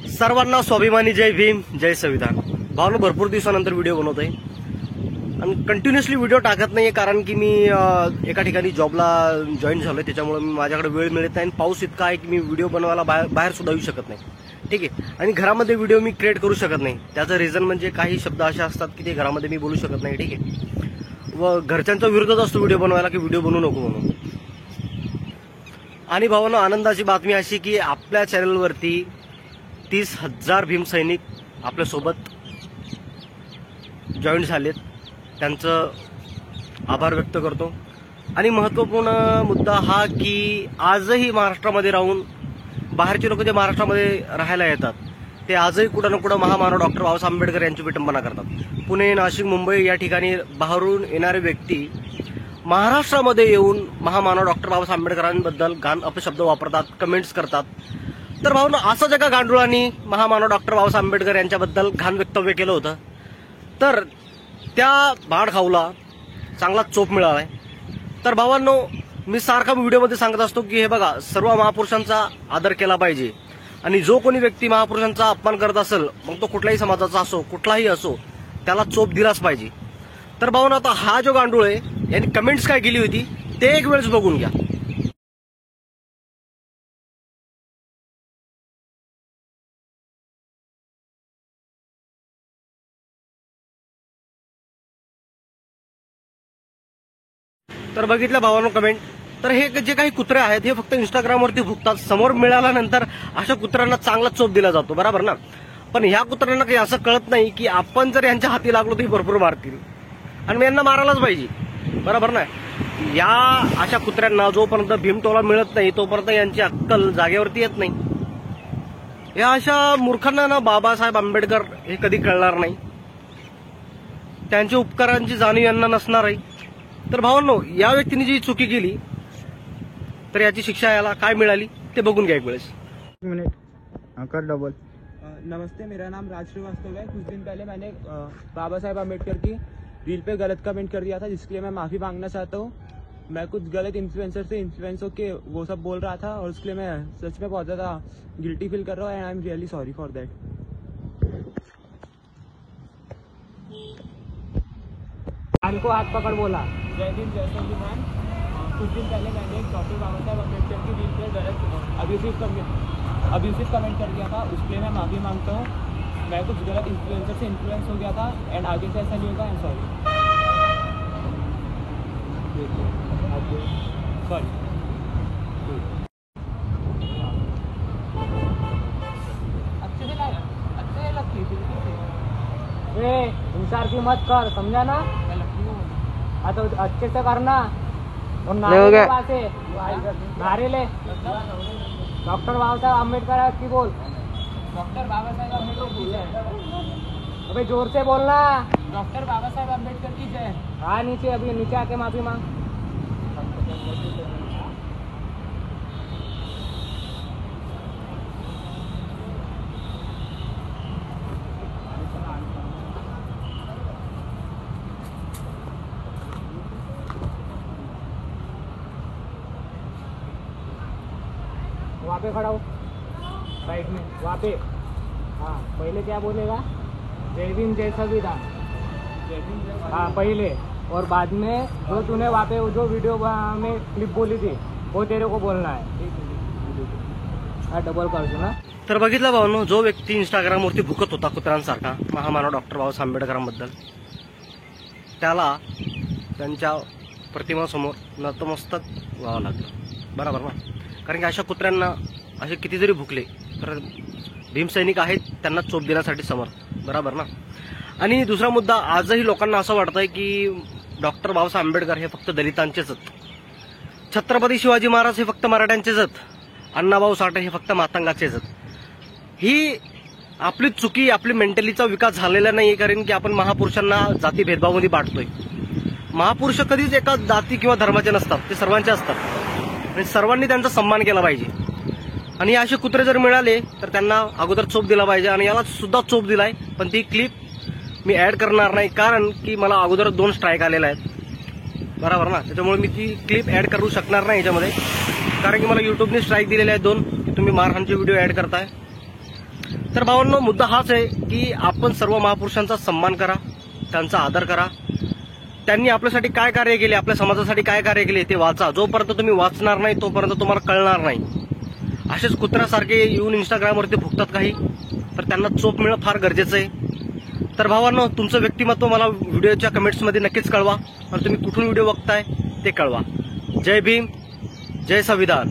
सर्वांना स्वाभिमानी जय भीम जय संविधान. भावनो भरपूर दिवसानंतर व्हिडिओ बनवतोय आणि कंटिन्युअसली व्हिडिओ टाकत नाहीये कारण की मी एका ठिकाणी जॉबला जॉईन झालोय, त्याच्यामुळे माझ्याकडे वेळ मिळत नाही आणि पाऊस इतका आहे की मी व्हिडिओ बनवायला बाहेर सुद्धा येऊ शकत नाही. ठीक आहे, आणि घरामध्ये व्हिडिओ मी क्रिएट करू शकत नाही. त्याचं रिझन म्हणजे काही शब्द असे असतात की ते घरामध्ये मी बोलू शकत नाही. ठीक आहे, व घरच्यांचा विरोधच असतो व्हिडिओ बनवायला की व्हिडिओ बनवू नको म्हणून. आणि भावांनो, आनंदाची बातमी अशी की आपल्या चॅनलवरती 30,000 भीमसैनिक आपल्यासोबत जॉईन झालेत. त्यांचं आभार व्यक्त करतो. आणि महत्त्वपूर्ण मुद्दा हा की आजही महाराष्ट्रामध्ये राहून बाहेरचे लोक जे महाराष्ट्रामध्ये राहायला येतात ते आजही कुठं ना कुठं महामानव डॉक्टर बाबासाहेब आंबेडकर यांची विटंबना करतात. पुणे, नाशिक, मुंबई या ठिकाणी बाहेरून येणारे व्यक्ती महाराष्ट्रामध्ये येऊन महामानव डॉक्टर बाबासाहेब आंबेडकरांबद्दल घाण अपशब्द वापरतात, कमेंट्स करतात. तर भावना, असं एका गांडुळांनी महामानव डॉक्टर बाबासाहेब आंबेडकर यांच्याबद्दल घाण वक्तव्य केलं होतं, तर त्या भाडखाऊला चांगला चोप मिळालाय. तर भावांनो, मी सारखा व्हिडिओमध्ये सांगत असतो की हे बघा, सर्व महापुरुषांचा आदर केला पाहिजे आणि जो कोणी व्यक्ती महापुरुषांचा अपमान करत असेल, मग तो कुठल्याही समाजाचा असो, कुठलाही असो, त्याला चोप दिलाच पाहिजे. तर भावांनो, आता हा जो गांडूळ आहे यांनी कमेंट्स काय केली होती ते एक वेळेस बघून घ्या. तर बघितलं भावांनो कमेंट. तर हे जे काही कुत्रे आहेत हे फक्त इंस्टाग्रामवरती भुकतात. समोर मिळाल्यानंतर अशा कुत्र्यांना चांगला चोप दिला जातो, बरोबर ना. पण ह्या कुत्र्यांना काही असं कळत नाही की आपण जर यांच्या हाती लागलो तर भरपूर मारतील आणि मी यांना मारायलाच पाहिजे, बरोबर ना. या अशा कुत्र्यांना जोपर्यंत भीमटोला मिळत नाही तोपर्यंत यांची अक्कल जागेवरती येत नाही. या अशा मूर्खांना ना बाबासाहेब आंबेडकर हे कधी कळणार नाही. त्यांच्या उपकारांची जाणीव यांना नसणार आहे. तर भावांनो, या व्यक्तीने जी चुकी केली तर याची शिक्षा याला काय मिळाली ते बघून घ्या एक वेळेस. कर डबल. नमस्ते, मेरा नाम राज श्रीवास्तव है. कुछ दिन पहले मैंने बाबा साहेब आम्बेडकर की रील पे गलत कमेंट कर दिया था, जिसके लिए मैं माफ़ी मांगना चाहता हूँ. मैं कुछ गलत इन्फ्लुएंसर से इन्फ्लुएंस होके वो सब बोल रहा था और उसके लिए मैं सच में बहुत ज़्यादा गिल्टी फील कर रहा हूँ and I am really sorry for that. को हाथ पकड़ बोला. जय हिंद, जय संविधान. कुछ दिन पहले मैंने एक डॉक्टर बाबा साहेब अम्बेडकर की रील पे गलत अब्यूसिव कमेंट कर दिया था, उसके लिए मैं माफ़ी मांगता हूँ. मैं कुछ गलत इन्फ्लुएंसर से इन्फ्लुएंस हो गया था एंड आगे से ऐसा नहीं होगा. I am sorry. अच्छे से लगती ए, इंसार की मत कर, समझा ना. हाँ तो अच्छे से करना. और नारे ले. डॉक्टर बाबा साहेब आम्बेडकर की बोल. डॉक्टर बाबा साहेब आम्बेडकर की जय. अबे जोर से बोलना. डॉक्टर बाबा साहेब आम्बेडकर की जय. हाँ, नीचे अभी नीचे आके माफी मांग. वहाँ पे खड़ा हो, साइड में, वहाँ पे. हाँ, पहले क्या बोलेगा? जय भीम जय संविधान. हाँ पहले, और बाद में जो तूने वहाँ पे जो वीडियो में क्लिप बोली थी वो तेरे को बोलना है. हाँ, डबल कर दो ना. तर बघितलं भावांनो, जो व्यक्ती इंस्टाग्रामवरती भुकत होता कुत्र्यांसारखा महामानव डॉक्टर बाबासाहेब आंबेडकरांबद्दल, त्याला त्यांच्या प्रतिमासमोर नतमस्तक व्हावं लागलं, बरोबर ना. कारण की अशा कुत्र्यांना असे किती जरी भुकले तर भीमसैनिक आहेत त्यांना चोप देण्यासाठी समर्थ, बरोबर ना. आणि दुसरा मुद्दा, आजही लोकांना असं वाटतंय की डॉक्टर बाबासाहेब आंबेडकर हे फक्त दलितांचेच आहेत, छत्रपती शिवाजी महाराज हे फक्त मराठ्यांचेच आहेत, अण्णाभाऊ साठे हे फक्त मातंगाचेच आहेत. ही आपली चुकी, आपली मेंटलीचा विकास झालेला नाही. कारण की आपण महापुरुषांना जाती भेदभावामध्ये बांधतोय. महापुरुष कधीच एका जाती किंवा धर्माचे नसतात, ते सर्वांचे असतात आणि सर्वांनी त्यांचा सन्मान केला पाहिजे. आणि असे कुत्रे जर मिळाले तर त्यांना अगोदर चोप दिला पाहिजे. आणि याला सुद्धा चोप दिलाय, पण ती क्लिप मी ऍड करणार नाही कारण की मला अगोदर 2 स्ट्राईक आलेले आहेत, बरोबर ना. त्याच्यामुळे मी ती क्लिप ऍड करू शकणार नाही याच्यामध्ये, कारण की मला युट्यूबने स्ट्राईक दिलेले आहेत 2 की तुम्ही मारहाणचे व्हिडिओ ऍड करताय. तर भावांनो, मुद्दा हाच आहे की आपण सर्व महापुरुषांचा सन्मान करा, त्यांचा आदर करा. त्यांनी आपल्यासाठी काय कार्य केले, आपल्या समाजासाठी काय कार्य केले ते वाचा. जोपर्यंत तुम्ही वाचणार नाही तोपर्यंत तुम्हाला कळणार नाही. असेच कुत्र्यासारखे येऊन इंस्टाग्रामवरती फुकतात काही, तर त्यांना चोप मिळणं फार गरजेचं आहे. तर भावांनो, तुमचं व्यक्तिमत्व मला व्हिडिओच्या कमेंट्समध्ये नक्कीच कळवा आणि तुम्ही कुठून व्हिडिओ बघताय ते कळवा. जय भीम, जय संविधान.